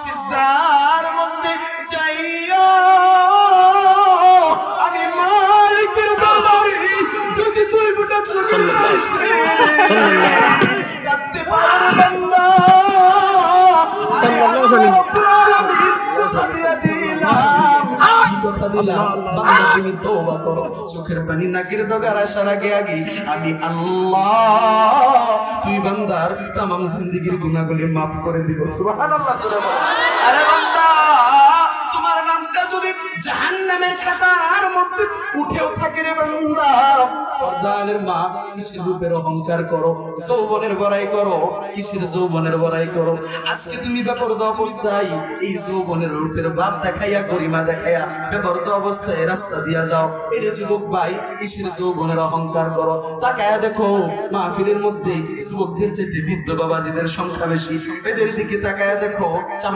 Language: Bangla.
সিজদার মধ্যে যাইয়া আমি মালিকের দরবারে যদি তুই গোটা চোখের পানি কাঁদতে পারো রে বান্দা, আমি আল্লাহ রাব্বুল আলামিন কথা দিয়ে দিলাম, কি কথা দিলাম? বান্দা তুমি তওবা করো, চোখের পানি নাকের ডগার আসার আগে আগে আমি আল্লাহ তুই বান্দার তামাম জিন্দেগীর গুনাহগুলি maaf করে দিব। সুবহানাল্লাহ। আরে বান্দা, তোমার নামটা যদি জাহান্নামের খাতার মধ্যে উঠেও থাকে রে বান্দা, পর্দানের মা কিসের রূপের অহংকার করো, যৌবনের বড়াই করো, কিসের যৌবনের বড়াই করো? আজকে তুমি বেপরদা অবস্থায় এই যৌবনের রূপের বাপ দেখাইয়া গরিমা দেখাইয়া বেপরদা অবস্থায় রাস্তা দিয়া যাও। এর যুবক ভাই, কিসের যৌবনের অহংকার করো? তাকায়া দেখো মাহফিলের মধ্যে যুবকদের চেয়ে বৃদ্ধ বাবাজিদের সংখ্যা বেশি, এদের দিকে তাকায়া দেখো